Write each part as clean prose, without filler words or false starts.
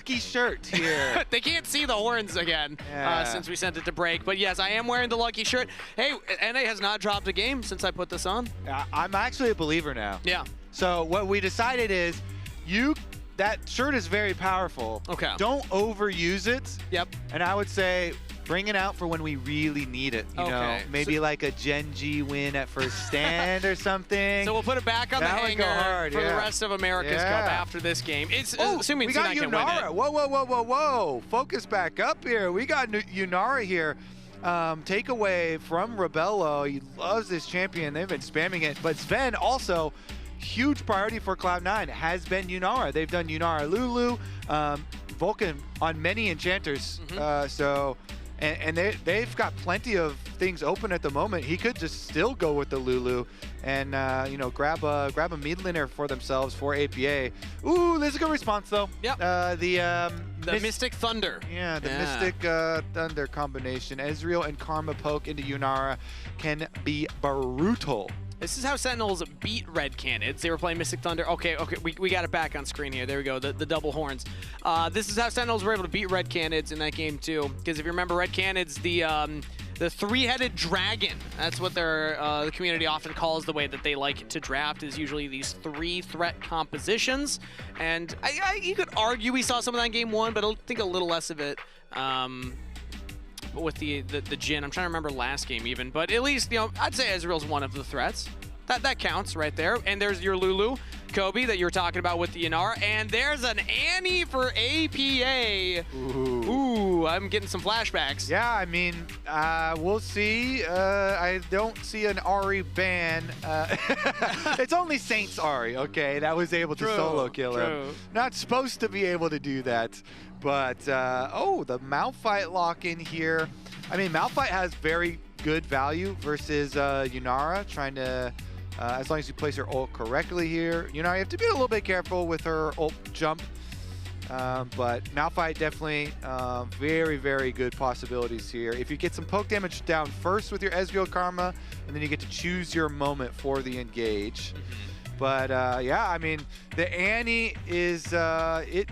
lucky shirt here. They can't see the horns again since we sent it to break. But yes, I am wearing the lucky shirt. Hey, NA has not dropped a game since I put this on. I'm actually a believer now. Yeah. So what we decided is that shirt is very powerful. Okay. Don't overuse it. Yep. And I would say bring it out for when we really need it. You know, maybe like a Gen G win at first stand or something. So we'll put it back on the hanger for the rest of America's Cup after this game. It's assuming we got Yunara can win it. Whoa. Focus back up here. We got Yunara here. Takeaway from Rabelo. He loves this champion. They've been spamming it. But Zven also, huge priority for Cloud9 has been Yunara. They've done Yunara Lulu, Vulcan on many enchanters. And they've got plenty of things open at the moment. He could just still go with the Lulu and you know, grab a mid laner for themselves for APA. Ooh, there's a good response though. Yep. The Mystic Thunder. Yeah, the Mystic Thunder combination. Ezreal and Karma poke into Yunara can be brutal. This is how Sentinels beat Red Canids. They were playing Mystic Thunder. Okay, we got it back on screen here. There we go, the double horns. This is how Sentinels were able to beat Red Canids in that game too. Because if you remember, Red Canids, the three-headed dragon, that's what the community often calls the way that they like to draft, is usually these 3-threat compositions. And you could argue we saw some of that in game 1, but I think a little less of it. With the Jhin, I'm trying to remember last game even, but at least, you know, I'd say Ezreal's one of the threats. That counts right there. And there's your Lulu, Kobe, that you were talking about with the Yunara, and there's an Annie for APA. Ooh, I'm getting some flashbacks. Yeah, I mean, we'll see. I don't see an Ahri ban. It's only Saint's Ahri, okay, that was able to solo kill him. Not supposed to be able to do that. But, oh, the Malphite lock in here. I mean, Malphite has very good value versus Yunara, trying to, as long as you place her ult correctly here. Yunara, you have to be a little bit careful with her ult jump. But Malphite definitely very, very good possibilities here. If you get some poke damage down first with your Ezreal Karma, and then you get to choose your moment for the engage. But yeah, I mean, the Annie is it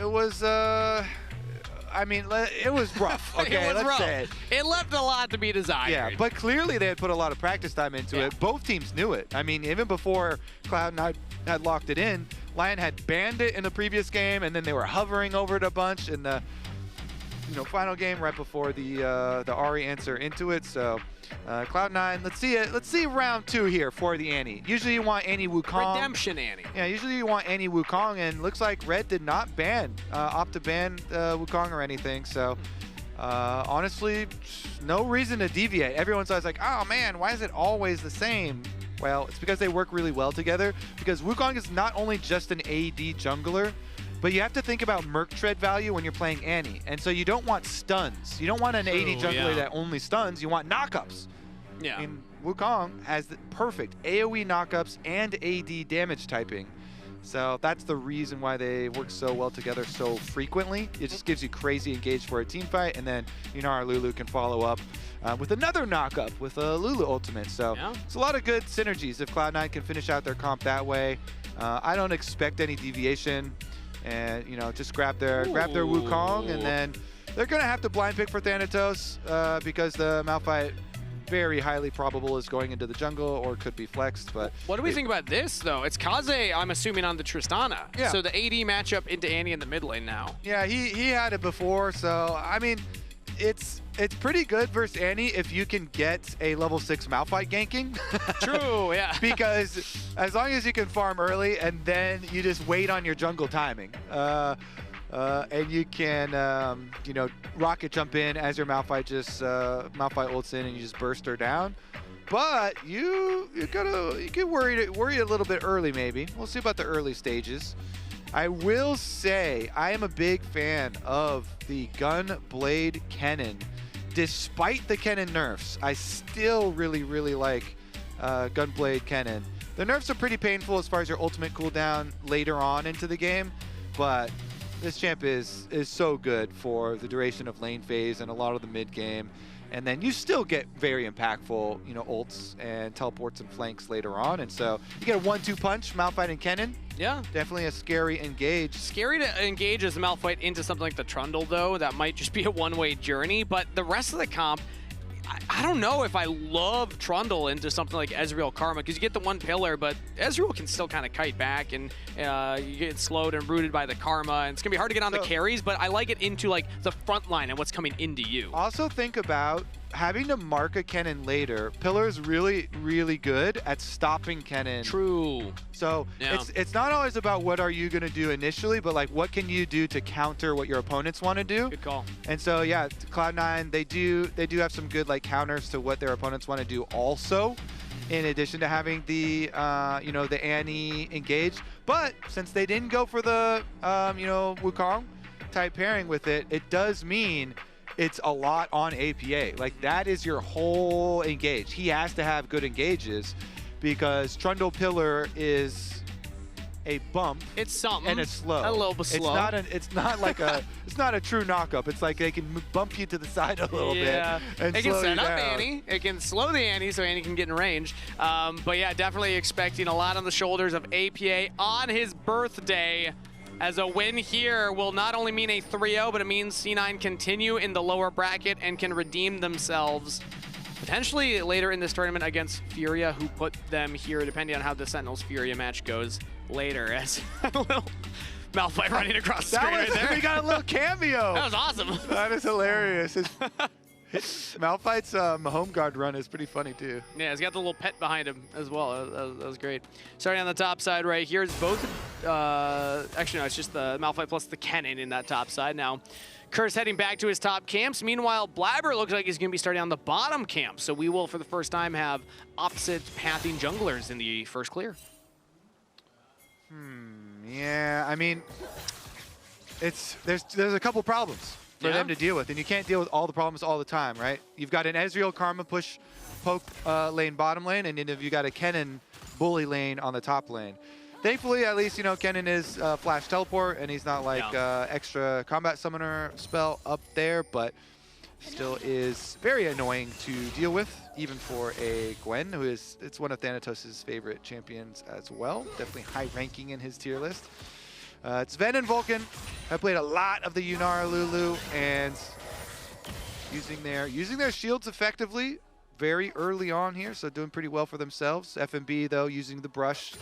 was I mean, it was rough. Okay, let's say it. It left a lot to be desired. Yeah, but clearly they had put a lot of practice time into it. Both teams knew it. I mean, even before Cloud9 had locked it in, Lion had banned it in the previous game, and then they were hovering over it a bunch in the final game right before the Ahri answer into it. So Cloud9, let's see it. Let's see round 2 here for the Annie. Usually you want Annie Wukong. Redemption Annie. Yeah, usually you want Annie Wukong, and looks like Red did not opt to ban Wukong or anything. So honestly, no reason to deviate. Everyone's always like, oh man, why is it always the same? Well, it's because they work really well together, because Wukong is not only just an AD jungler, but you have to think about Merc Tread value when you're playing Annie. And so you don't want stuns. You don't want an AD jungler that only stuns. You want knockups. Yeah. I mean, Wukong has the perfect AoE knockups and AD damage typing. So that's the reason why they work so well together so frequently. It just gives you crazy engage for a team fight, and then Yunara Lulu can follow up with another knockup with a Lulu ultimate. So it's a lot of good synergies if Cloud9 can finish out their comp that way. I don't expect any deviation. And just grab their Wukong, and then they're gonna have to blind pick for Thanatos because the Malphite very highly probable is going into the jungle or could be flexed. But what do we think about this though? It's Kaze, I'm assuming, on the Tristana. Yeah. So the AD matchup into Annie in the mid lane now. Yeah, he had it before, so I mean, it's pretty good versus Annie if you can get a level 6 Malphite ganking. True, yeah. Because as long as you can farm early and then you just wait on your jungle timing. And you can, rocket jump in as your Malphite Malphite ults in and you just burst her down. But you can worry a little bit early maybe. We'll see about the early stages. I will say I am a big fan of the Gunblade Kennen. Despite the Kennen nerfs, I still really, really like Gunblade Kennen. The nerfs are pretty painful as far as your ultimate cooldown later on into the game, but this champ is so good for the duration of lane phase and a lot of the mid game. And then you still get very impactful, you know, ults and teleports and flanks later on. And so you get a 1-2 punch, Malphite and Kennen. Yeah. Definitely a scary engage. Scary to engage as a Malphite into something like the Trundle, though. That might just be a one-way journey. But the rest of the comp, I don't know if I love Trundle into something like Ezreal Karma, because you get the one pillar, but Ezreal can still kind of kite back, and you get slowed and rooted by the Karma, and it's going to be hard to get on the carries, but I like it into like the front line and what's coming into you. Also think about having to mark a Kennen later. Pillar is really, really good at stopping Kennen. True. So it's not always about what are you going to do initially, but like what can you do to counter what your opponents want to do. Good call. And so yeah, Cloud9, they do have some good like counters to what their opponents want to do also, in addition to having the you know, the Annie engaged. But since they didn't go for the you know, Wukong type pairing with it, it does mean it's a lot on APA. Like, that is your whole engage. He has to have good engages because Trundle Pillar is a bump. It's something. And it's slow. A little bit slow. It's not like a it's not a true knockup. It's like they can bump you to the side a little bit and it slow can you set up down. Annie. It can slow the Annie so Annie can get in range. But yeah, definitely expecting a lot on the shoulders of APA on his birthday, as a win here will not only mean a 3-0, but it means C9 continue in the lower bracket and can redeem themselves potentially later in this tournament against Furia, who put them here, depending on how the Sentinels Furia match goes later. As a little Malphite running across the screen right there. We got a little cameo. That was awesome. That is hilarious. Malphite's home guard run is pretty funny too. Yeah, he's got the little pet behind him as well. That was great. Starting on the top side right here, it's both, actually no, it's just the Malphite plus the Kennen in that top side. Now, Curse heading back to his top camps. Meanwhile, Blaber looks like he's going to be starting on the bottom camp. So we will, for the first time, have opposite pathing junglers in the first clear. Yeah, I mean, there's a couple problems for them to deal with, and you can't deal with all the problems all the time, right? You've got an Ezreal Karma push poke lane bottom lane, and then you've got a Kennen bully lane on the top lane. Thankfully, at least, you know, Kennen is flash teleport, and he's not like extra combat summoner spell up there, but still is very annoying to deal with, even for a Gwen, who is, it's one of Thanatos' favorite champions as well. Definitely high ranking in his tier list. It's Zven and Vulcan have played a lot of the Yunara Lulu, and using their shields effectively very early on here, so doing pretty well for themselves. FMB though, using the brush.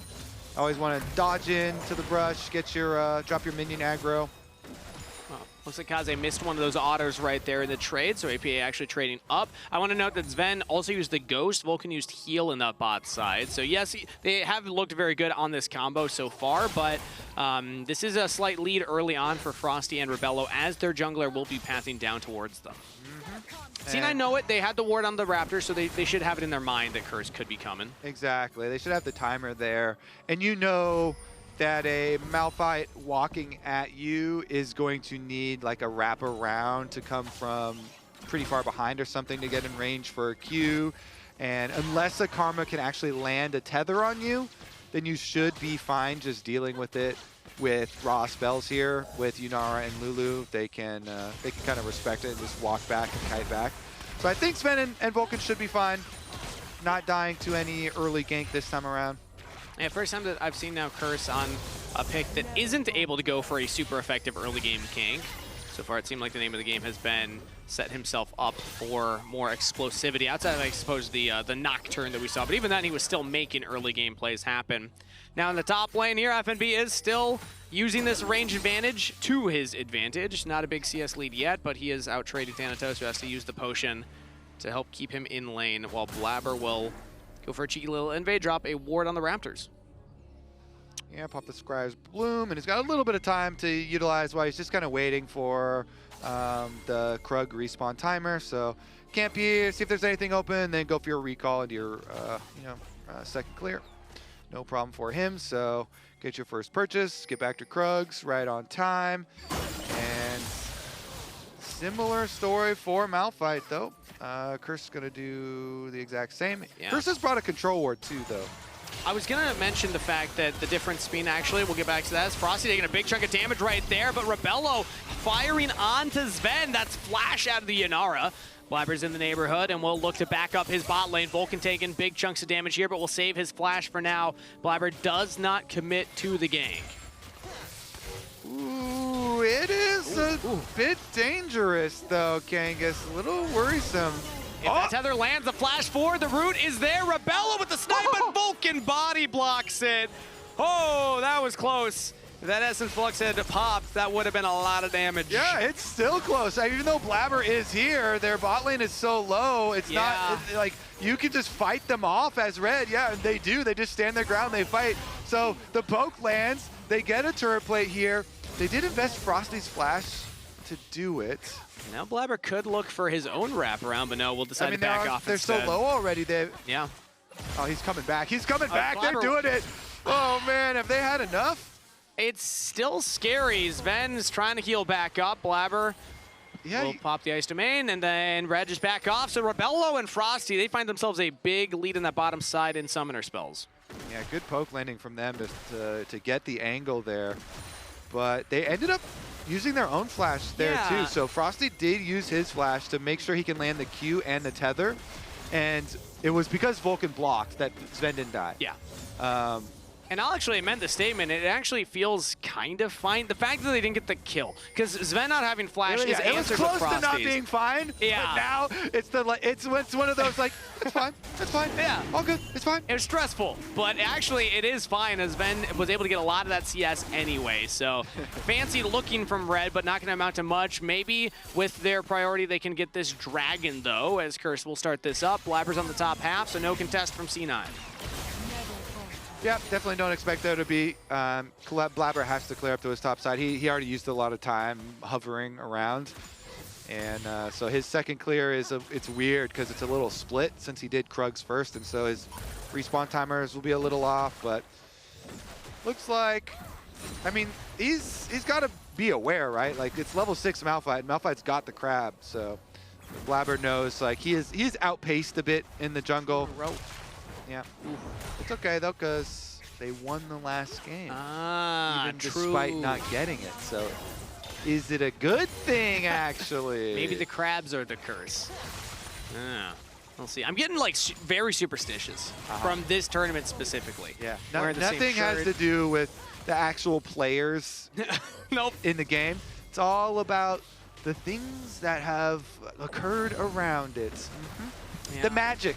Always want to dodge into the brush, get your drop your minion aggro. Looks like Kaze missed one of those otters right there in the trade, so APA actually trading up. I want to note that Zven also used the Ghost. Vulcan used Heal in that bot side. So yes, they have looked very good on this combo so far, but this is a slight lead early on for Frosty and Rabelo, as their jungler will be pathing down towards them. C9 know it. They had the ward on the Raptors, so they should have it in their mind that Curse could be coming. Exactly. They should have the timer there. And you know that a Malphite walking at you is going to need like a wrap around to come from pretty far behind or something to get in range for a Q. And unless a Karma can actually land a tether on you, then you should be fine just dealing with it with raw spells here. With Yunara and Lulu, they can kind of respect it and just walk back and kite back. So I think Zven and Vulcan should be fine, not dying to any early gank this time around. Yeah, first time that I've seen now Curse on a pick that isn't able to go for a super effective early game gank. So far, it seemed like the name of the game has been set himself up for more explosivity outside of, I suppose, the Nocturne that we saw. But even then, he was still making early game plays happen. Now in the top lane here, FNB is still using this range advantage to his advantage. Not a big CS lead yet, but he is out-traded Thanatos, who has to use the potion to help keep him in lane, while Blaber will go for a cheeky little invade, drop a ward on the Raptors. Yeah, pop the Scribe's Bloom, and he's got a little bit of time to utilize while he's just kind of waiting for the Krug respawn timer. So camp here, see if there's anything open, then go for your recall into your second clear. No problem for him. So get your first purchase, get back to Krug's right on time, and similar story for Malphite though. Curse is gonna do the exact same. Yeah. Curse has brought a control ward too though. I was going to mention the fact that the difference being, actually, we'll get back to that, is Frosty taking a big chunk of damage right there, but Rabelo firing onto Zven. That's flash out of the Yunara. Blaber's in the neighborhood, and will look to back up his bot lane. Vulcan taking big chunks of damage here, but will save his flash for now. Blaber does not commit to the gank. Ooh, it is a bit dangerous, though, Kangas. A little worrisome. If that tether lands, the flash forward, the root is there. Rabelo with the snipe, but Vulcan body blocks it. Oh, that was close. If that Essence Flux had popped, that would have been a lot of damage. Yeah, it's still close. Even though Blaber is here, their bot lane is so low, it's not like you can just fight them off as red. Yeah, and they do. They just stand their ground, they fight. So the poke lands, they get a turret plate here. They did invest Frosty's flash to do it. Now Blaber could look for his own wraparound, but no, we'll decide to back off They're instead. so low already. Yeah. Oh, he's coming back. He's coming back. Blaber. They're doing it. Oh, man, have they had enough? It's still scary. Zven is trying to heal back up. Blaber will pop the ice domain, and then Red just back off. So Rabelo and Frosty, they find themselves a big lead in that bottom side in summoner spells. Yeah, good poke landing from them to get the angle there. But they ended up using their own flash there too. So Frosty did use his flash to make sure he can land the Q and the tether. And it was because Vulcan blocked that Zven didn't die. Yeah. And I'll actually amend the statement. It actually feels kind of fine. The fact that they didn't get the kill, because Zven not having flash is answered with Frosty's. It was close to not being fine. Yeah. But now it's one of those like, it's fine, it's fine. Yeah. All good, it's fine. It was stressful, but actually it is fine as Zven was able to get a lot of that CS anyway. So fancy looking from Red, but not going to amount to much. Maybe with their priority they can get this dragon though, as Curse will start this up. Blaber's on the top half, so no contest from C9. Yeah, definitely don't expect there to be. Blaber has to clear up to his top side. He already used a lot of time hovering around. And so his second clear is, it's weird because it's a little split since he did Krug's first. And so his respawn timers will be a little off, but looks like, I mean, he's got to be aware, right? Like it's level 6 Malphite. Malphite's got the crab. So Blaber knows like he's outpaced a bit in the jungle. Yeah, it's okay though, because they won the last game, even despite not getting it. So, is it a good thing, actually? Maybe the crabs are the curse. We'll see. I'm getting like very superstitious from this tournament specifically. Yeah, nothing has to do with the actual players in the game. It's all about the things that have occurred around it. Yeah. The magic.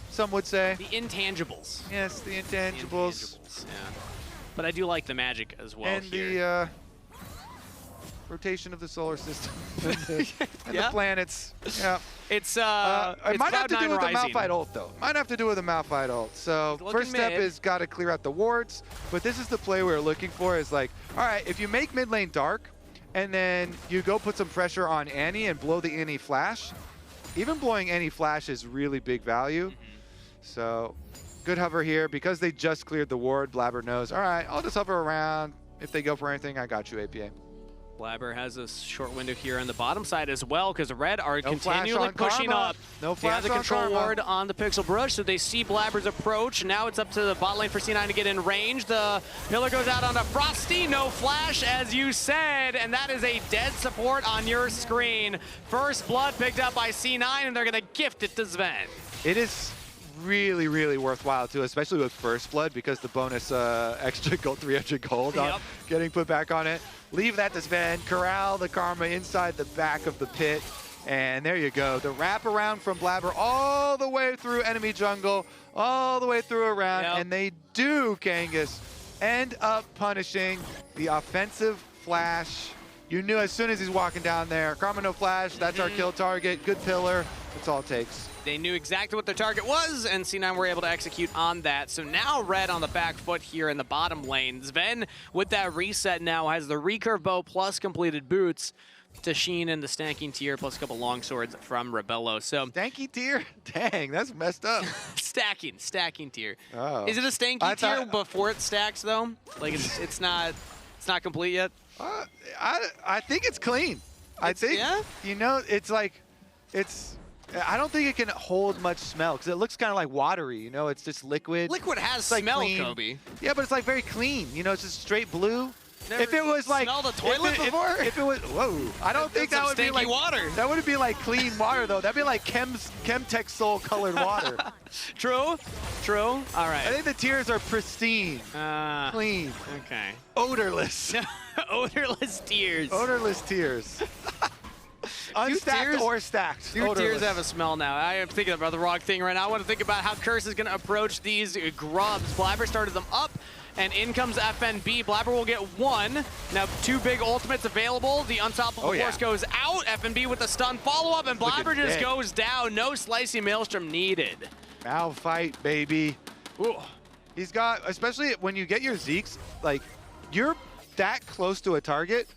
Some would say. The intangibles. Yes, the intangibles. Yeah. But I do like the magic as well. And here. The rotation of the solar system and the planets. Yeah. It's it might have to do with rising. the Malphite ult though. Might have to do with the Malphite ult. So first step is got to clear out the wards. But this is the play we're looking for. Is like, all right, if you make mid lane dark, and then you go put some pressure on Annie and blow the Annie flash. Even blowing Annie flash is really big value. So, good hover here. Because they just cleared the ward, Blaber knows, all right, I'll just hover around. If they go for anything, I got you, APA. Blaber has a short window here on the bottom side as well, because the Red are continually pushing up. No flash they have the control ward on the Pixel Brush, so they see Blaber's approach. Now it's up to the bot lane for C9 to get in range. The pillar goes out onto Frosty. No flash, as you said, and that is a dead support on your screen. First blood picked up by C9, and they're going to gift it to Zven. It is really, really worthwhile too, especially with First Blood, because the bonus extra gold, 300 gold on getting put back on it. Leave that to Zven, corral the Karma inside the back of the pit, and there you go. The wraparound from Blaber all the way through enemy jungle, all the way through around, and they do, Kangas, end up punishing the offensive flash. You knew as soon as he's walking down there, Karma no flash, that's our kill target, good pillar, that's all it takes. They knew exactly what their target was, and C9 were able to execute on that. So now Red on the back foot here in the bottom lane. Zven, with that reset now, has the recurve bow plus completed boots to Sheen in the stanking tier, plus a couple long swords from Rabelo. So stanky tier? Dang, that's messed up. stacking tier. Oh. Is it a stanky tier before it stacks though? Like it's not complete yet? I think it's clean. I think, you know, it's like, I don't think it can hold much smell because it looks kind of like watery, you know, it's just liquid. Liquid has like smell, clean. Kobe. Yeah, but it's like very clean, you know, it's just straight blue. If it was like smelled a toilet before? If it was, whoa! I don't think that would be like water. That wouldn't be like clean water though. That'd be like Chemtech Soul colored water. True. All right. I think the tears are pristine, clean, okay, odorless. Odorless tears. Odorless tears. Unstacked or stacked. Your odorless. tears have a smell now. I am thinking about the wrong thing right now. I want to think about how Curse is going to approach these grubs. Blaber started them up, and in comes FNB. Blaber will get one. Now 2 big ultimates available. The Unstoppable Force goes out. FNB with the stun follow-up, and Blaber just goes down. No Slicey Maelstrom needed. Malphite, baby. Ooh. He's got, especially when you get your Zeeks, like, you're that close to a target.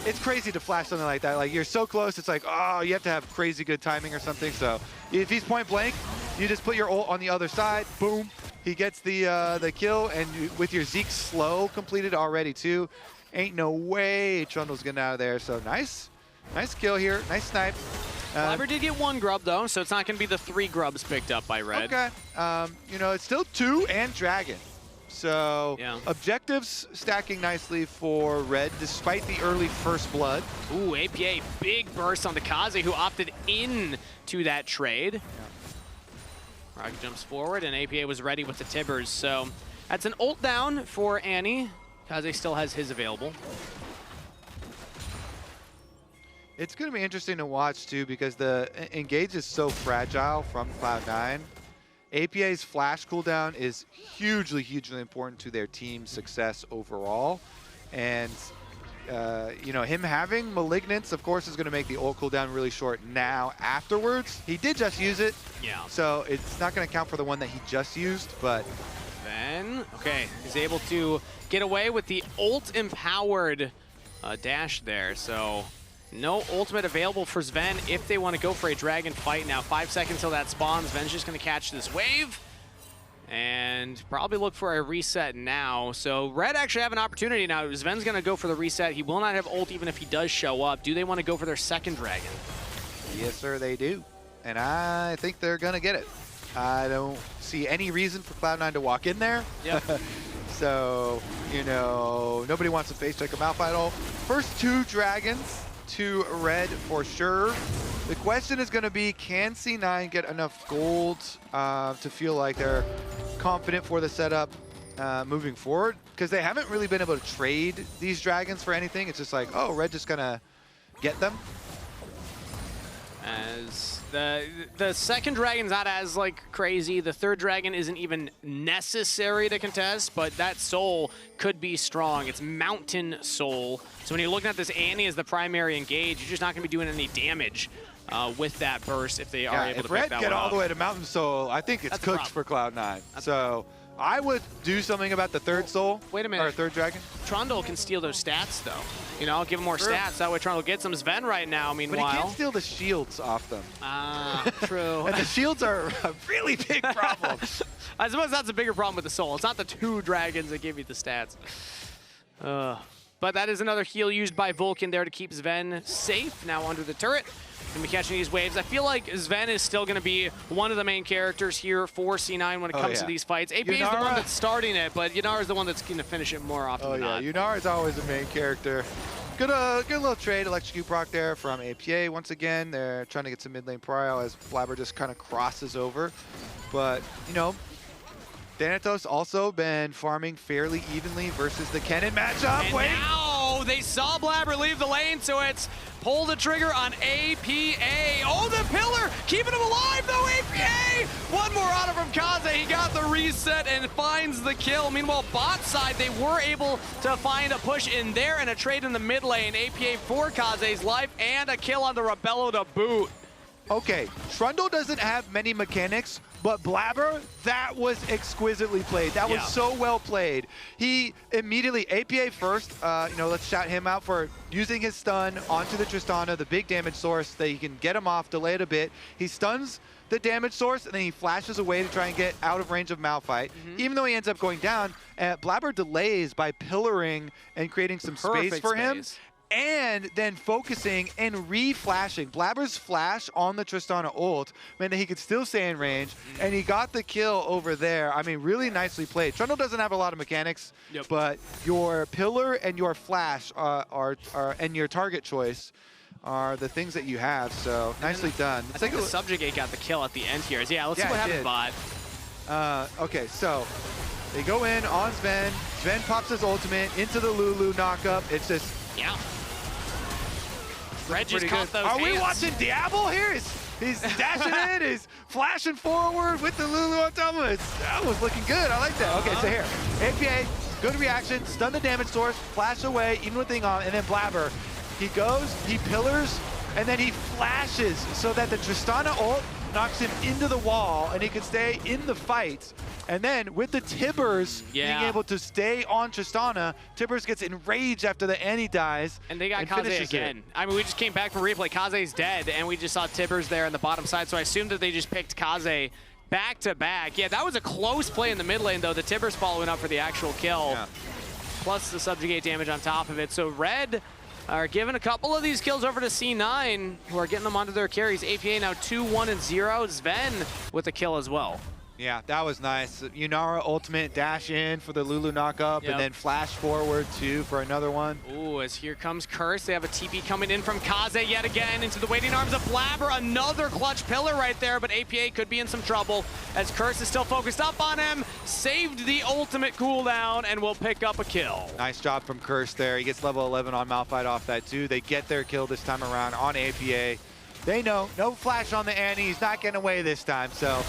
It's crazy to flash something like that. Like, you're so close, it's like, oh, you have to have crazy good timing or something. So if he's point blank, you just put your ult on the other side, boom. He gets the kill, and with your Zeke slow completed already too, ain't no way Trundle's getting out of there. So nice kill here, nice snipe. Blaber did get 1 grub though, so it's not going to be the 3 grubs picked up by Red. Okay, you know, it's still 2 and Dragon. So objectives stacking nicely for Red despite the early first blood. Ooh, APA, big burst on the Kaze who opted in to that trade. Yeah. Rock jumps forward and APA was ready with the Tibbers. So that's an ult down for Annie. Kaze still has his available. It's going to be interesting to watch too because the engage is so fragile from Cloud9. APA's flash cooldown is hugely important to their team's success overall. And, you know, him having Malignance, of course, is going to make the ult cooldown really short now afterwards. He did just use it, so it's not going to count for the one that he just used, but... Then, okay, he's able to get away with the ult-empowered dash there, so... No ultimate available for Zven if they want to go for a dragon fight. Now 5 seconds till that spawns. Zven's just going to catch this wave and probably look for a reset now. So Red actually have an opportunity now. Zven's going to go for the reset. He will not have ult even if he does show up. Do they want to go for their second dragon? Yes, sir, they do. And I think they're going to get it. I don't see any reason for Cloud9 to walk in there. Yep. So, you know, nobody wants to face check a Malphite ult. First 2 dragons to Red for sure. The question is going to be, can C9 get enough gold to feel like they're confident for the setup moving forward? Because they haven't really been able to trade these dragons for anything. It's just like, oh, Red just going to get them. As the second dragon's not as like crazy. The third dragon isn't even necessary to contest, but that soul could be strong. It's mountain soul. So when you're looking at this Annie as the primary engage, you're just not going to be doing any damage with that burst if they are able to pick that one up. If Red get all the way to mountain soul, I think it's cooked for Cloud9. So I would do something about the third soul. Wait a minute. Or third dragon. Trundle can steal those stats, though. You know, give him more stats. That way Trundle gets them. Zven right now, meanwhile. But he can't steal the shields off them. Ah, true. And the shields are a really big problem. I suppose that's a bigger problem with the soul. It's not the 2 dragons that give you the stats. But that is another heal used by Vulcan there to keep Zven safe now under the turret. Gonna be catching these waves. I feel like Zven is still gonna be one of the main characters here for C9 when it comes to these fights. AP is the one that's starting it, but Yunara is the one that's gonna finish it more often than not. Yunara is always the main character. Good little trade, electrocute proc there from APA. Once again, they're trying to get some mid lane prio as Blaber just kind of crosses over. But, you know, Thanatos also been farming fairly evenly versus the Kennen matchup. And now they saw Blaber leave the lane, so it's pull the trigger on APA. Oh, the pillar! Keeping him alive, though, APA! One more auto from Kaze. He got the reset and finds the kill. Meanwhile, bot side, they were able to find a push in there and a trade in the mid lane. APA for Kaze's life and a kill on the Rabelo to boot. Okay, Trundle doesn't have many mechanics, but Blaber, that was exquisitely played. That was so well played. He immediately, APA first, you know, let's shout him out for using his stun onto the Tristana, the big damage source, that he can get him off, delay it a bit. He stuns the damage source, and then he flashes away to try and get out of range of Malphite. Even though he ends up going down, Blaber delays by pillaring and creating some space for him. and then focusing and re-flashing. Blaber's flash on the Tristana ult meant that he could still stay in range, and he got the kill over there. I mean, really nicely played. Trundle doesn't have a lot of mechanics, but your pillar and your flash and your target choice are the things that you have, so nicely done. I think the Subjugate got the kill at the end here. Yeah, let's see what happened, bot. Okay, so they go in on Zven. Zven pops his ultimate into the Lulu knockup. It's just... Yeah. Red just caught those hands. Are we watching Diablo here? He's dashing in, he's flashing forward with the Lulu on top of it. That was looking good. I like that. Okay, so here, APA, good reaction, stun the damage source, flash away, even with thing on, and then Blaber. He goes, he pillars, and then he flashes so that the Tristana ult knocks him into the wall, and he can stay in the fight. And then with the Tibbers being able to stay on Tristana, Tibbers gets enraged after the Annie dies. And they got Kaze again. I mean, we just came back from replay. Kaze's dead, and we just saw Tibbers there on the bottom side, so I assumed that they just picked Kaze back to back. Yeah, that was a close play in the mid lane, though. The Tibbers following up for the actual kill, plus the Subjugate damage on top of it. So Red are giving a couple of these kills over to C9, who are getting them onto their carries. APA now 2-1-0. Zven with a kill as well. Yeah, that was nice. Yunara ultimate dash in for the Lulu knockup, and then flash forward too for another one. Ooh, as here comes Curse. They have a TP coming in from Kaze yet again into the waiting arms of Blaber. Another clutch pillar right there, but APA could be in some trouble as Curse is still focused up on him. Saved the ultimate cooldown and will pick up a kill. Nice job from Curse there. He gets level 11 on Malphite off that too. They get their kill this time around on APA. They know, no flash on the Annie. He's not getting away this time, so...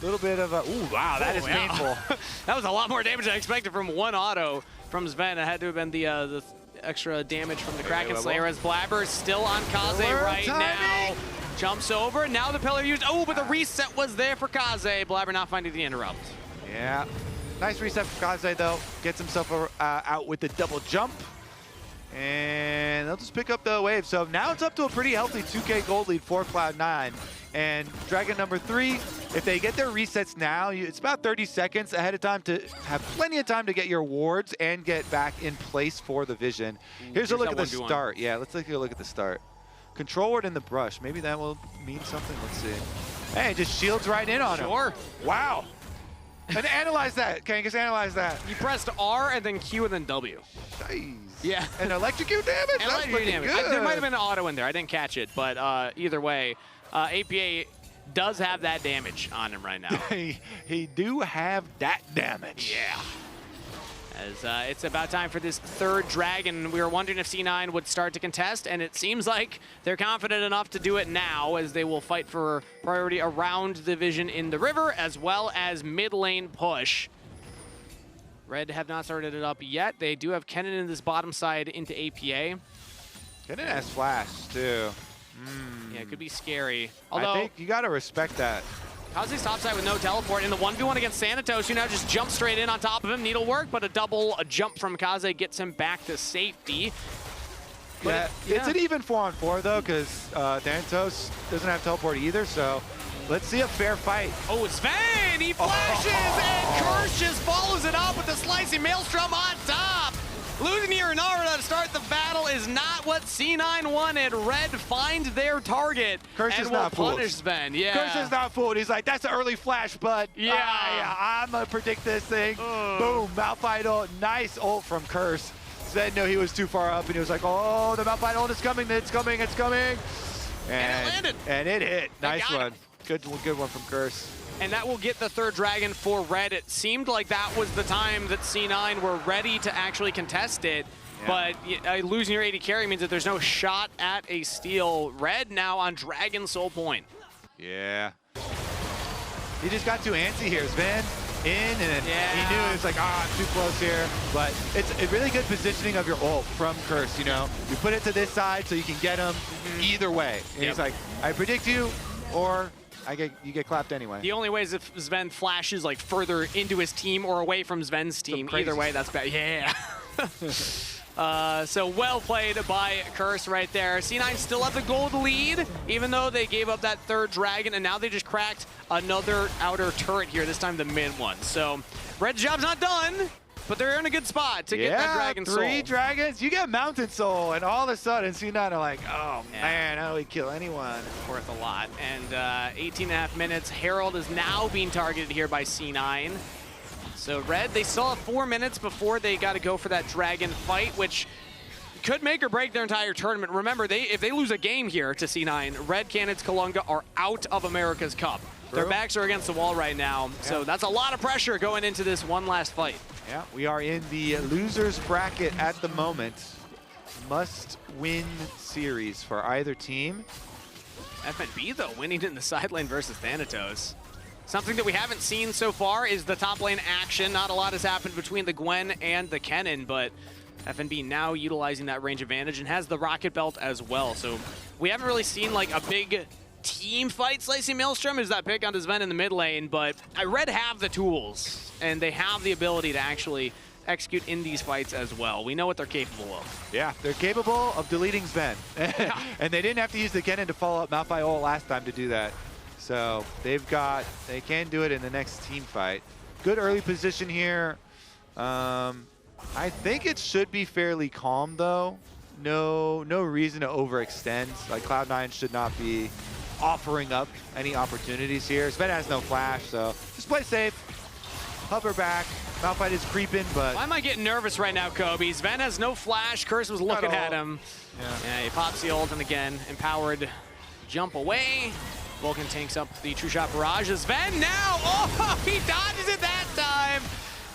little bit of a, ooh, wow, that is painful. That was a lot more damage than I expected from one auto from Zven. It had to have been the extra damage from the Kraken Slayer as Blaber is still on Kaze right now. Jumps over, now the pillar used, oh, but the reset was there for Kaze. Blaber not finding the interrupt. Yeah, nice reset for Kaze though. Gets himself out with the double jump. And they'll just pick up the wave. So now it's up to a pretty healthy 2K gold lead for Cloud9. And Dragon number 3, if they get their resets now, it's about 30 seconds ahead of time to have plenty of time to get your wards and get back in place for the vision. Here's a look at the start. Yeah, let's take a look at the start. Control ward in the brush. Maybe that will mean something. Let's see. Hey, just shields right in on him. Sure. Wow. And analyze that, Kangas, analyze that. You pressed R and then Q and then W. Jeez. Yeah. And electrocute damage? That's pretty good. There might have been an auto in there. I didn't catch it, but either way, APA does have that damage on him right now. he do have that damage. Yeah. As it's about time for this third dragon. We were wondering if C9 would start to contest, and it seems like they're confident enough to do it now, as they will fight for priority around the vision in the river, as well as mid lane push. Red have not started it up yet. They do have Kennen in this bottom side into APA. Kennen has flash, too. Yeah, it could be scary. Although, I think you got to respect that. Kaze's topside with no teleport. In the 1v1 against Thanatos, you now just jump straight in on top of him. Needlework, but a jump from Kaze gets him back to safety. But it's an even 4-on-4, though, because Thanatos doesn't have teleport either, so let's see a fair fight. Oh, Zven! He flashes, and Curse just follows it up with the slicing maelstrom on top. Losing Yunara to start the battle is not what C9 wanted. Red find their target and will punish Zven. Yeah. Curse is not fooled. He's like, that's an early flash, bud. Yeah. I'm going to predict this thing. Boom, Malphite ult. Nice ult from Curse. Zven knew he was too far up, and he was like, oh, the Malphite ult is coming. It's coming. It's coming. And it landed. And it hit. Nice one. Good one from Curse. And that will get the third dragon for Red. It seemed like that was the time that C9 were ready to actually contest it. Yeah. But losing your AD carry means that there's no shot at a steal. Red now on Dragon Soul Point. Yeah. He just got too antsy here. Zven in, and he knew it was like, I'm too close here. But it's a really good positioning of your ult from Curse, you know? You put it to this side so you can get him either way. And he's like, I predict you, or you get clapped anyway. The only way is if Zven flashes like further into his team or away from Zven's team. Either way, that's bad. Yeah. So well played by Curse right there. C9 still have the gold lead, even though they gave up that third dragon, and now they just cracked another outer turret here, this time the mid one. So Red's job's not done. but they're in a good spot to get that Dragon Soul. 3 dragons. You get Mountain Soul, and all of a sudden, C9 are like, oh man, how do we kill anyone? Worth a lot. And 18.5 minutes. Herald is now being targeted here by C9. So Red, they still have 4 minutes before they got to go for that dragon fight, which could make or break their entire tournament. Remember, if they lose a game here to C9, Red Canids Kalunga are out of America's Cup. Their backs are against the wall right now, so that's a lot of pressure going into this one last fight. Yeah, we are in the losers bracket at the moment. Must-win series for either team. FNB, though, winning in the side lane versus Thanatos. Something that we haven't seen so far is the top lane action. Not a lot has happened between the Gwen and the Kennen, but FNB now utilizing that range advantage and has the Rocket Belt as well. So we haven't really seen like a big team fight. Slicing Maelstrom is that pick on Zven in the mid lane, but Red have the tools and they have the ability to actually execute in these fights as well. We know what they're capable of. Yeah, they're capable of deleting Zven. And they didn't have to use the Kennen to follow up Malphite ult last time to do that. So they can do it in the next team fight. Good early position here. I think it should be fairly calm though. No reason to overextend. Like Cloud9 should not be offering up any opportunities here. Zven has no flash, so just play safe. Hover back. Malphite is creeping, but... Why am I getting nervous right now, Kobe? Zven has no flash. Curse was looking at him. Yeah, he pops the ult, and again, empowered jump away. Vulcan tanks up the True Shot Barrage. Zven now! Oh, he dodges it that time!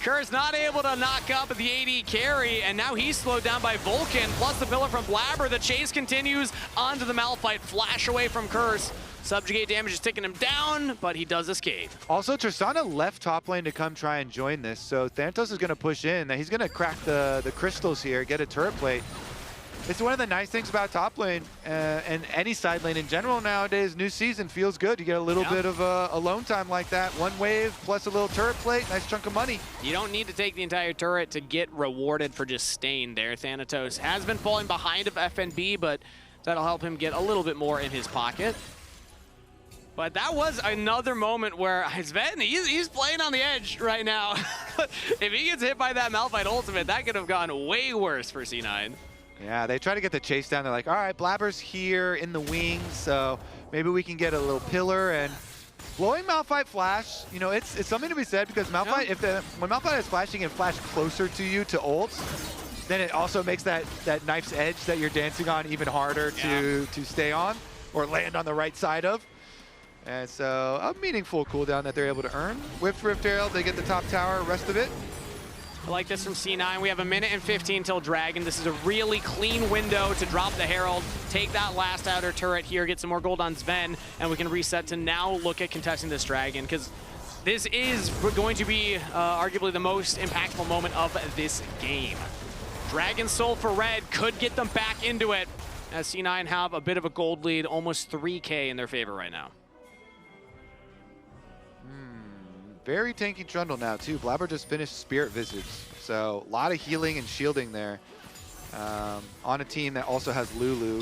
Curse not able to knock up the AD carry, and now he's slowed down by Vulcan, plus the pillar from Blaber. The chase continues onto the Malphite. Flash away from Curse. Subjugate damage is taking him down, but he does escape. Also, Tristana left top lane to come try and join this, so Thanatos is going to push in. He's going to crack the crystals here, get a turret plate. It's one of the nice things about top lane and any side lane in general nowadays. New season feels good. You get a little bit of alone time like that. One wave plus a little turret plate, nice chunk of money. You don't need to take the entire turret to get rewarded for just staying there. Thanatos has been falling behind of FNB, but that'll help him get a little bit more in his pocket. But that was another moment where Zven, he's playing on the edge right now. If he gets hit by that Malphite ultimate, that could have gone way worse for C9. Yeah, they try to get the chase down. They're like, all right, Blaber's here in the wings, so maybe we can get a little pillar. And blowing Malphite flash, you know, it's something to be said because Malphite, when Malphite is flashing and flash closer to you to ult, then it also makes that knife's edge that you're dancing on even harder to stay on or land on the right side of. And so a meaningful cooldown that they're able to earn. With Rift Herald, they get the top tower, rest of it. I like this from C9. We have 1 minute and 15 till Dragon. This is a really clean window to drop the Herald, take that last outer turret here, get some more gold on Zven, and we can reset to now look at contesting this Dragon, because this is going to be arguably the most impactful moment of this game. Dragon Soul for Red could get them back into it, as C9 have a bit of a gold lead, almost 3K in their favor right now. Very tanky Trundle now, too. Blaber just finished Spirit Visage, so a lot of healing and shielding there on a team that also has Lulu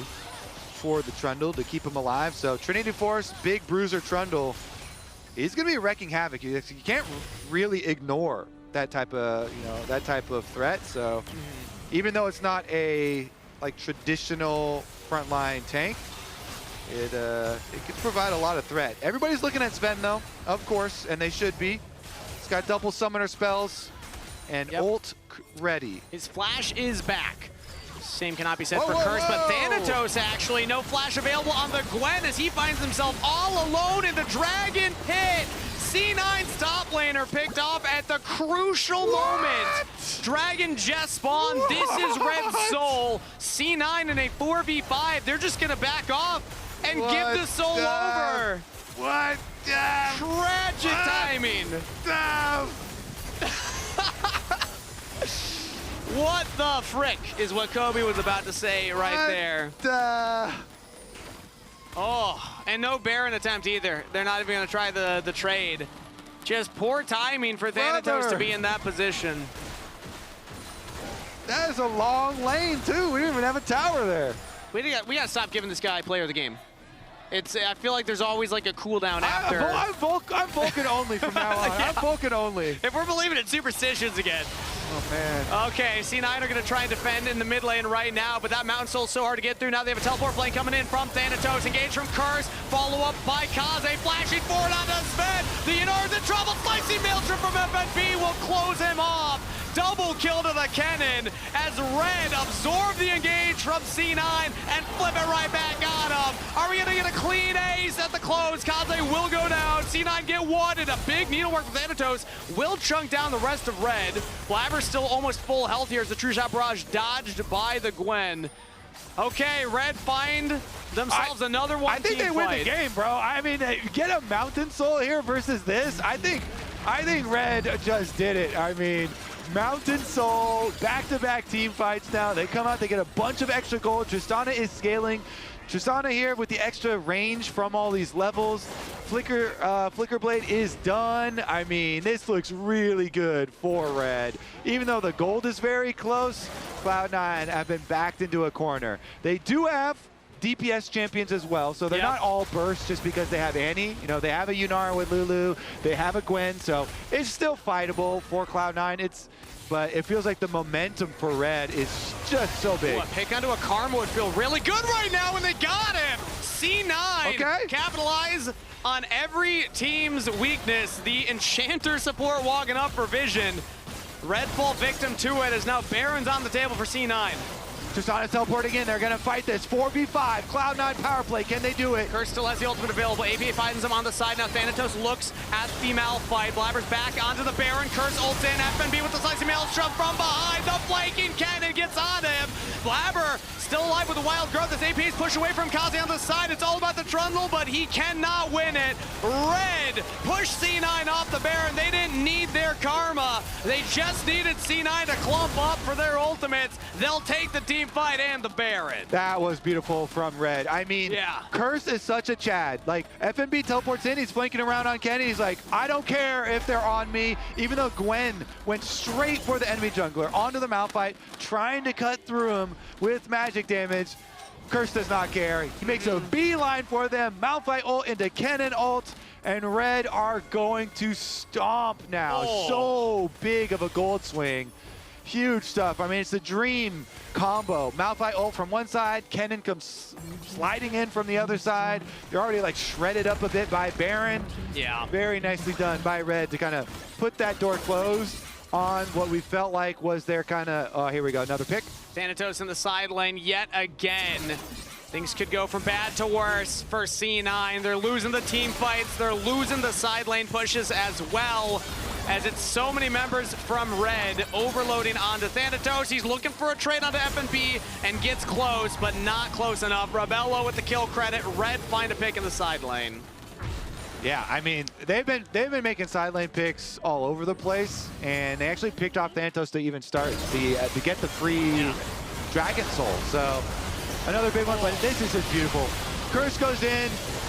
for the Trundle to keep him alive. So Trinity Force, big bruiser Trundle, he's going to be wrecking havoc. You can't really ignore that type of threat. So even though it's not a traditional frontline tank, it could provide a lot of threat. Everybody's looking at Zven though, of course, and they should be. He's got double summoner spells and ult ready. His flash is back. Same cannot be said for Curse, but Thanatos actually, no flash available on the Gwen as he finds himself all alone in the Dragon Pit. C9's top laner picked off at the crucial moment. Dragon just spawned. This is Red Soul. C9 in a 4v5. They're just gonna back off and give the soul over. What? Tragic timing. What the frick is what Kobe was about to say right there. Oh, and no Baron attempt either. They're not even gonna try the trade. Just poor timing for Thanatos to be in that position. That is a long lane too. We didn't even have a tower there. We gotta stop giving this guy player of the game. I feel like there's always like a cooldown after. I'm Vulcan only from now on. I'm Vulcan only. If we're believing in superstitions again. Oh, man. Okay, C9 are going to try and defend in the mid lane right now, but that Mountain Soul's so hard to get through. Now they have a teleport flame coming in from Thanatos. Engage from Curse. Follow up by Kaze. Flashing forward onto Zven. The Yunara's in trouble. Spicy Maelstrom from FNB will close him off. Double kill to the Kennen as Red absorb the engage from C9 and flip it right back on him. Are we going to get a clean ace at the close? Kaze will go down. C9 get one, and a big needlework from Thanatos will chunk down the rest of Red. Blaber still almost full health here as the True Shot Barrage dodged by the Gwen. Okay, Red find themselves another one. I think they win the game, bro. I mean, get a Mountain Soul here versus this. I think Red just did it. I mean, Mountain Soul, back-to-back team fights now. They come out, they get a bunch of extra gold. Tristana is scaling. Tristana here with the extra range from all these levels. Flicker Blade is done. I mean, this looks really good for Red. Even though the gold is very close, Cloud9 have been backed into a corner. They do have DPS champions as well, so they're not all burst just because they have Annie. You know, they have a Yunara with Lulu, they have a Gwen, so it's still fightable for Cloud9. But it feels like the momentum for Red is just so big. Ooh, a pick onto a Karma would feel really good right now when they got him. C9 capitalize on every team's weakness. The Enchanter support walking up for Vision. Red fall victim to it as now Baron's on the table for C9. Tristana's teleporting in. They're going to fight this. 4v5. Cloud9 power play. Can they do it? Curse still has the ultimate available. APA finds him on the side. Now Thanatos looks at the Malphite. Blaber's back onto the Baron. Curse ults in. FNB with the slicing Maelstrom from behind. The flanking Kennen gets on him. Blaber still alive with the wild growth as AP's push away from Kaze on the side. It's all about the Trundle, but he cannot win it. Red push C9 off the Baron. They didn't need their karma. They just needed C9 to clump up for their ultimates. They'll take the team fight and the Baron. That was beautiful from Red. I mean, Curse is such a Chad. Like, FNB teleports in, he's flanking around on Kenny. He's like, I don't care if they're on me. Even though Gwen went straight for the enemy jungler, onto the Malphite, trying to cut through him with magic damage. Curse does not care. He makes a beeline for them. Malphite ult into Kennen ult, and Red are going to stomp now. So big of a gold swing. Huge stuff. I mean, it's a dream combo. Malphite ult from one side, Kennen comes sliding in from the other side. They're already like shredded up a bit by Baron. Yeah. Very nicely done by Red to kind of put that door closed on what we felt like was their kind of, oh, here we go, another pick. Thanatos in the side lane yet again. Things could go from bad to worse for C9. They're losing the team fights. They're losing the side lane pushes as well, as it's so many members from Red overloading onto Thanatos. He's looking for a trade onto FNB and gets close, but not close enough. Rabelo with the kill credit. Red find a pick in the side lane. Yeah, I mean, they've been making side lane picks all over the place, and they actually picked off Thanatos to even start to get the free Dragon Soul. So another big one, but this is just beautiful. Curse goes in.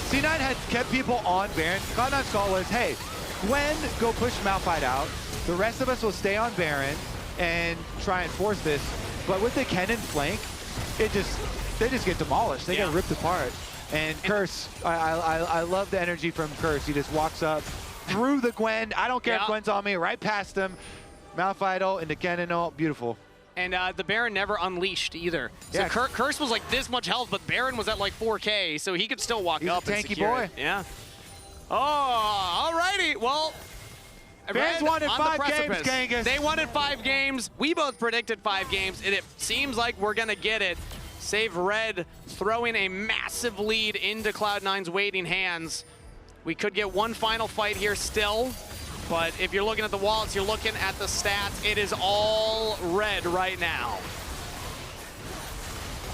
C9 had kept people on Baron. Cloud9's call was, hey, Gwen, go push Malphite out. The rest of us will stay on Baron and try and force this. But with the Kennen flank, they just get demolished. They get ripped apart. And Curse, I love the energy from Curse. He just walks up through the Gwen. I don't care if Gwen's on me, right past him. Malphite ult into Kennen ult. Beautiful. And the Baron never unleashed either. So Curse was like this much health, but Baron was at like 4K, so he could still walk up and secure it. Tanky boy. Yeah. Oh, alrighty. Well, fans wanted 5 games, Kangas. They wanted 5 games. We both predicted 5 games, and it seems like we're going to get it. Save Red throwing a massive lead into Cloud9's waiting hands. We could get one final fight here still, but if you're looking at the wallets, you're looking at the stats, it is all Red right now.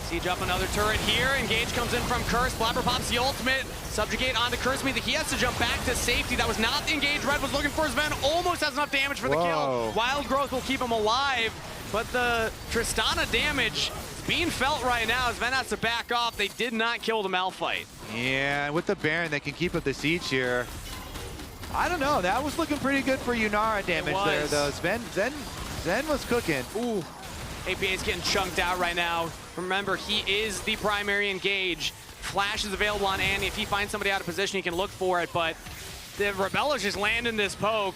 Siege up another turret here. Engage comes in from Curse. Blaber pops the ultimate. Subjugate onto Curse, means that he has to jump back to safety. That was not the engage Red was looking for. Zven almost has enough damage for the kill. Wild Growth will keep him alive, but the Tristana damage being felt right now. Zven has to back off. They did not kill the Malphite. Yeah, and with the Baron, they can keep up the siege here. I don't know. That was looking pretty good for Yunara damage there, though. Zven was cooking. Ooh. APA is getting chunked out right now. Remember, he is the primary engage. Flash is available on Annie. If he finds somebody out of position, he can look for it, but the Rabelo's just landing this poke.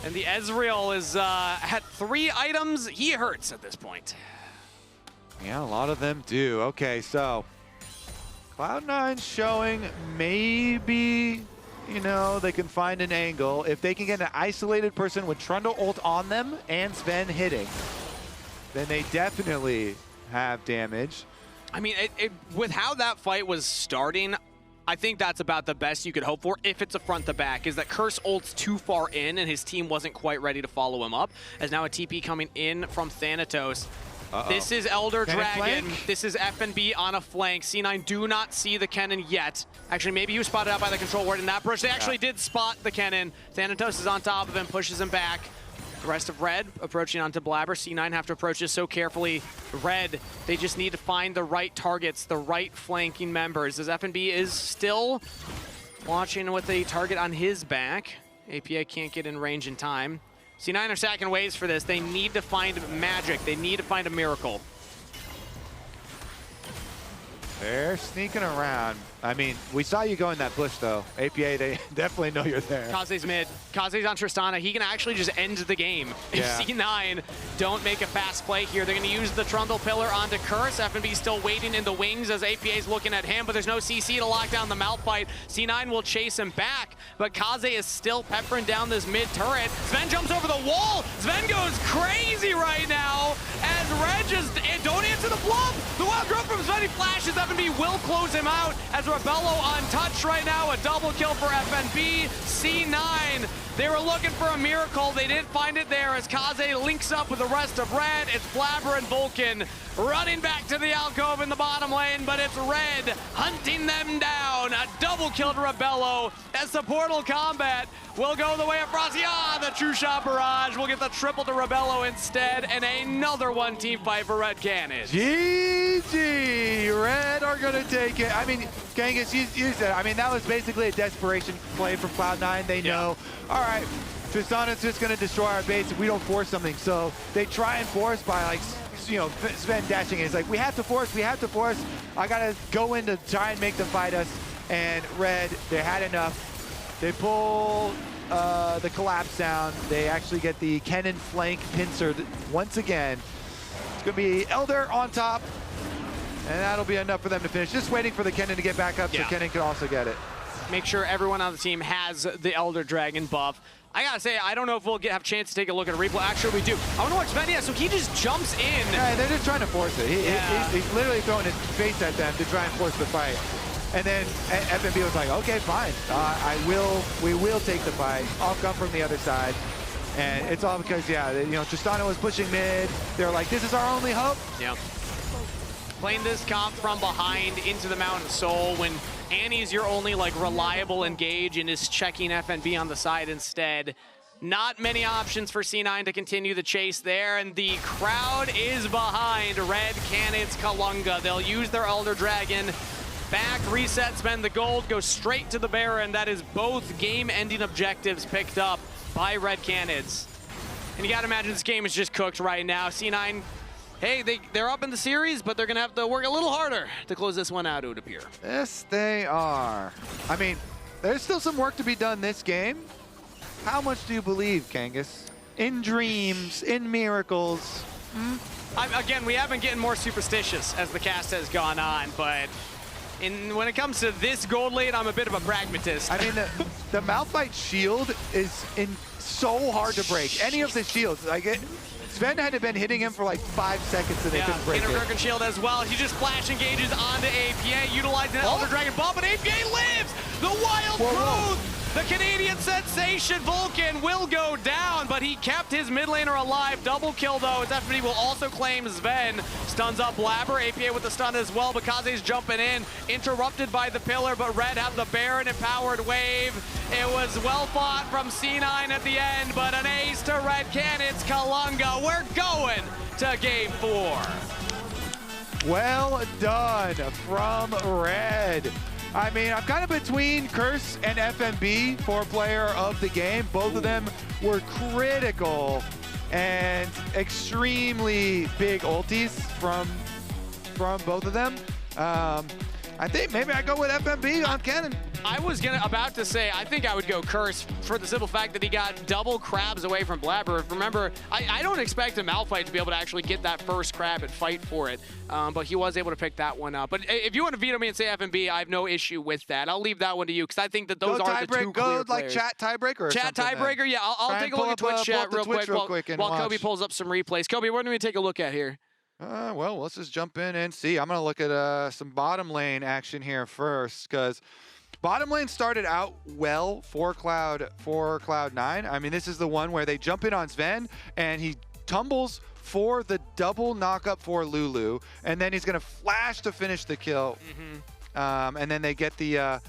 And the Ezreal is at 3 items. He hurts at this point. Yeah, a lot of them do. Okay, so Cloud9 showing maybe, you know, they can find an angle. If they can get an isolated person with Trundle ult on them and Zven hitting, then they definitely have damage. I mean, with how that fight was starting, I think that's about the best you could hope for if it's a front to back, is that Curse ults too far in and his team wasn't quite ready to follow him up. As now a TP coming in from Thanatos. This is Elder Dragon. This is FNB on a flank. C9 do not see the Kennen yet. Actually, maybe he was spotted out by the control ward in that brush. They actually did spot the Kennen. Thanatos is on top of him, pushes him back. The rest of Red approaching onto Blaber. C9 have to approach this so carefully. Red, they just need to find the right targets, the right flanking members, as FNB is still watching with a target on his back. API can't get in range in time. C9 are stacking waves for this. They need to find magic. They need to find a miracle. They're sneaking around. I mean, we saw you go in that bush, though. APA, they definitely know you're there. Kaze's mid. Kaze's on Tristana. He can actually just end the game if C9 don't make a fast play here. They're going to use the Trundle pillar onto Curse. FNB still waiting in the wings as APA's looking at him, but there's no CC to lock down the Malphite. C9 will chase him back, but Kaze is still peppering down this mid turret. Zven jumps over the wall. Zven goes crazy right now as Red just don't answer the flop. The wild growth from Zven, he flashes. FNB will close him out as Rabelo untouched right now. A double kill for FNB. C9, they were looking for a miracle. They didn't find it there as Kaze links up with the rest of Red. It's Blaber and Vulcan running back to the alcove in the bottom lane, but it's Red hunting them down. A double kill to Rabelo as the Portal combat will go the way of Frosty. The true shot barrage will get the triple to Rabelo instead, and another one team fight for Red Canids. GG! Red are going to take it. I mean, Kangas, you said, I mean, that was basically a desperation play from Cloud9. They know, all right, Tristana's just going to destroy our base if we don't force something. So they try and force by, like, you know, Zven dashing in. It's like, we have to force. I got to go in to try and make them fight us. And Red, they had enough. They pull the collapse down. They actually get the Kennen flank pincer once again. It's going to be Elder on top. And that'll be enough for them to finish. Just waiting for the Kennen to get back up so Kennen can also get it. Make sure everyone on the team has the Elder Dragon buff. I gotta say, I don't know if we'll have a chance to take a look at a replay. Actually, we do. I want to watch Zven. Yeah, so he just jumps in. Yeah, they're just trying to force it. He's literally throwing his face at them to try and force the fight. And then FNB was like, okay, fine. We will take the fight. I'll come from the other side. And it's all because, you know, Tristana was pushing mid. They're like, this is our only hope. Yeah. Playing this comp from behind into the Mountain Soul when Annie's your only, like, reliable engage and is checking FNB on the side instead. Not many options for C9 to continue the chase there, and the crowd is behind Red Canids Kalunga. They'll use their Elder Dragon. Back, reset, spend the gold, go straight to the Baron. That is both game-ending objectives picked up by Red Canids. And you gotta imagine this game is just cooked right now. C9, hey, they're up in the series, but they're gonna have to work a little harder to close this one out, it would appear. Yes, they are. I mean, there's still some work to be done this game. How much do you believe, Kangas? In dreams, in miracles? Again, we have been getting more superstitious as the cast has gone on, but when it comes to this gold lane, I'm a bit of a pragmatist. I mean, the Malphite shield is so hard to break. Any of the shields, like Zven had been hitting him for like 5 seconds and they couldn't break it. Broken shield as well. He just flash engages onto APA, utilizing the Elder Dragon bomb, but APA lives! The wild growth! The Canadian sensation Vulcan will go down, but he kept his mid laner alive. Double kill though, as FNB will also claim Zven. Stuns up Blaber, APA with the stun as well, but Kaze's jumping in. Interrupted by the pillar, but Red have the Baron empowered wave. It was well fought from C9 at the end, but an ace to Red Canids Kalunga. We're going to game 4. Well done from Red. I mean, I'm kind of between Curse and FNB for player of the game. Both of them were critical and extremely big ultis from both of them. I think maybe I go with FNB on Kennen. I was about to say, I think I would go Curse for the simple fact that he got double crabs away from Blaber. Remember, I don't expect a Malphite to be able to actually get that first crab and fight for it, but he was able to pick that one up. But if you want to veto me and say FNB, I have no issue with that. I'll leave that one to you because I think that those are the two clear players. Chat tiebreaker or chat tiebreaker, yeah. I'll take a look at Twitch chat real quick while Kobe pulls up some replays. Kobe, what do we take a look at here? Well, let's just jump in and see. I'm going to look at some bottom lane action here first because bottom lane started out well for Cloud9. I mean, this is the one where they jump in on Zven and he tumbles for the double knockup for Lulu, and then he's going to flash to finish the kill. And then they get the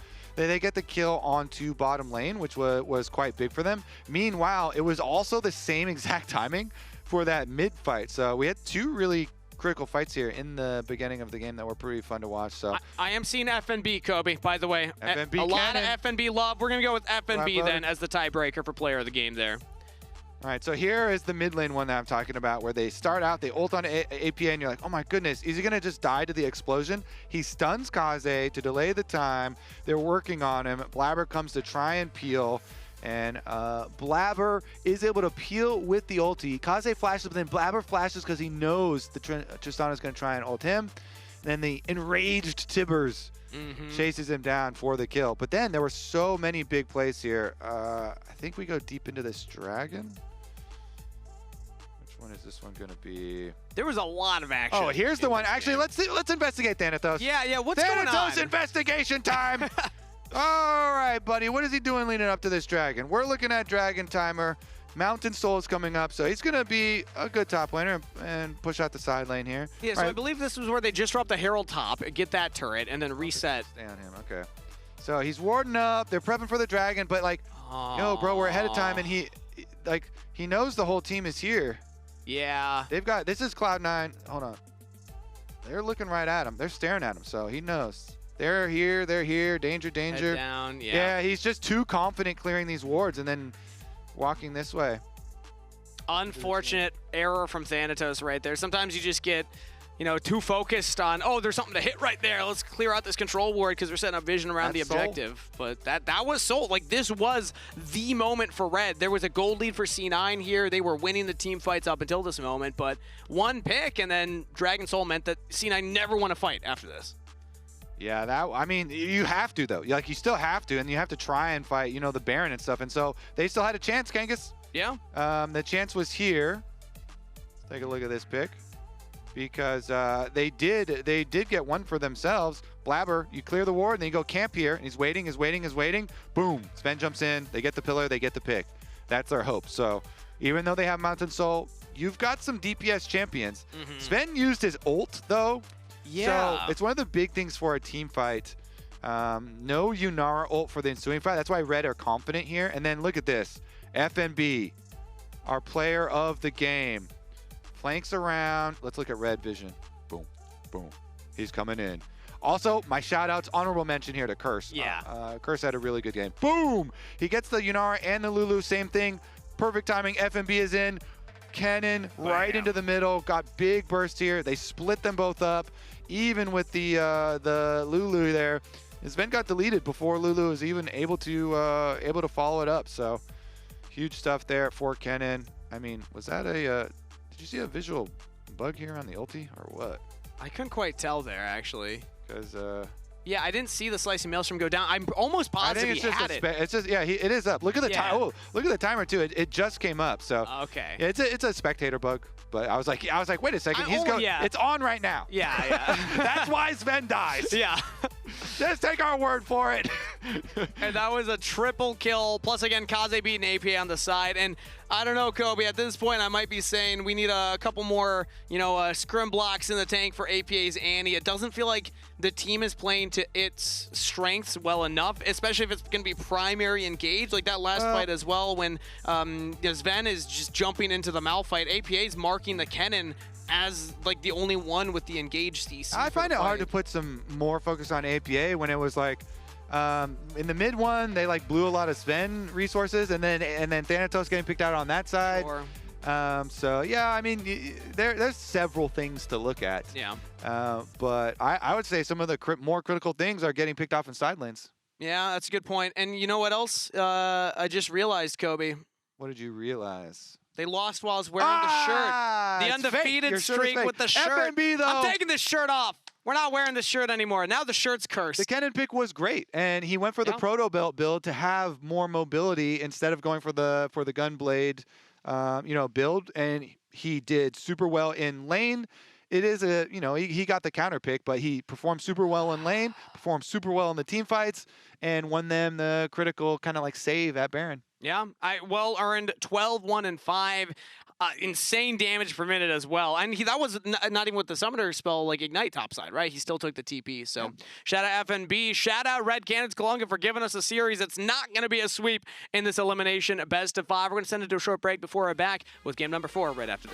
kill onto bottom lane, which was quite big for them. Meanwhile, it was also the same exact timing for that mid fight. So we had two really critical fights here in the beginning of the game that were pretty fun to watch. So I am seeing FNB, Kobe, by the way. FNB, a lot of FNB love. We're going to go with FNB then as the tiebreaker for player of the game there. All right, so here is the mid lane one that I'm talking about where they start out, they ult on APA, and you're like, oh my goodness, is he going to just die to the explosion? He stuns Kaze to delay the time. They're working on him. Blaber comes to try and peel, and Blaber is able to peel with the ulti. Kaze flashes, but then Blaber flashes because he knows the Tristana is going to try and ult him. And then the enraged Tibbers chases him down for the kill. But then there were so many big plays here. I think we go deep into this dragon. Which one is this one going to be? There was a lot of action. Oh, here's the one. Actually, let's investigate Thanatos. Yeah, what's going on? Thanatos investigation time. All right, buddy. What is he doing leading up to this dragon? We're looking at dragon timer. Mountain Soul is coming up, so he's going to be a good top laner and push out the side lane here. Yeah, so I believe this was where they just drop the Herald top, get that turret, and then reset. Stay on him, okay. So he's warding up. They're prepping for the dragon, but like, yo, bro, we're ahead of time, and he knows the whole team is here. Yeah. They've got, this is Cloud9. Hold on. They're looking right at him. They're staring at him, so he knows. They're here, danger. Head down, yeah. Yeah, he's just too confident clearing these wards and then walking this way. Unfortunate error from Thanatos right there. Sometimes you just get, too focused on, oh, there's something to hit right there. Let's clear out this control ward because we're setting up vision around the objective. But that was Soul. Like, this was the moment for Red. There was a gold lead for C9 here. They were winning the team fights up until this moment. But one pick and then Dragon Soul meant that C9 never won a fight after this. Yeah, I mean, you have to, though. Like, you still have to, and you have to try and fight, the Baron and stuff. And so they still had a chance, Kangas. Yeah. The chance was here. Let's take a look at this pick. Because they did get one for themselves. Blaber, you clear the ward, and then you go camp here, and he's waiting. Boom. Zven jumps in. They get the pillar. They get the pick. That's their hope. So even though they have Mountain Soul, you've got some DPS champions. Zven used his ult, though. Yeah. So it's one of the big things for a team fight. No Yunara ult for the ensuing fight. That's why Red are confident here. And then look at this. FNB, our player of the game. Flanks around. Let's look at Red vision. Boom. Boom. He's coming in. Also, my shout-outs, honorable mention here to Curse. Yeah. Curse had a really good game. Boom! He gets the Yunara and the Lulu. Same thing. Perfect timing. FNB is in. Kennen right into the middle. Got big burst here. They split them both up. Even with the Lulu there, Zven got deleted before Lulu was even able to follow it up. So huge stuff there for Kennen. I mean, was that a did you see a visual bug here on the ulti or what? I couldn't quite tell there actually. Because yeah, I didn't see the slicing maelstrom go down. I'm almost positive he had it. It's just it is up. Look at the time. Oh, look at the timer too. It just came up. So okay. It's a spectator bug. But I was like, wait a second. He's going. Yeah. It's on right now. Yeah. That's why Zven dies. Yeah. Just take our word for it. And that was a triple kill. Plus, again, Kaze beating APA on the side. And I don't know, Kobe. At this point, I might be saying we need a couple more, scrim blocks in the tank for APA's Annie. It doesn't feel like the team is playing to its strengths well enough, especially if it's going to be primary engaged. Like that last fight as well, when Zven is just jumping into the Malphite. APA's marking the Kennen as like the only one with the engaged CC. I find it hard to put some more focus on APA when it was like in the mid one they like blew a lot of Zven resources and then Thanatos getting picked out on that side. Sure. So yeah, I mean there's several things to look at. Yeah. But I would say some of the more critical things are getting picked off in side lanes. Yeah, that's a good point. And you know what else? I just realized, Kobe. What did you realize? They lost while I was wearing the shirt. The undefeated streak with the shirt. FNB, though. I'm taking this shirt off. We're not wearing this shirt anymore. Now the shirt's cursed. The Kennen pick was great, and he went for the Proto Belt build to have more mobility instead of going for the Gunblade, build, and he did super well in lane. It is he got the counter pick, but he performed super well in lane, performed super well in the team fights, and won them the critical kind of like save at Baron. Yeah, I well earned 12, 1, and 5. Insane damage per minute as well. And that was not even with the summoner spell like Ignite topside, right? He still took the TP. So shout out FNB. Shout out Red Canids Cologne for giving us a series that's not going to be a sweep in this elimination best of 5. We're going to send it to a short break before we're back with game number 4 right after this.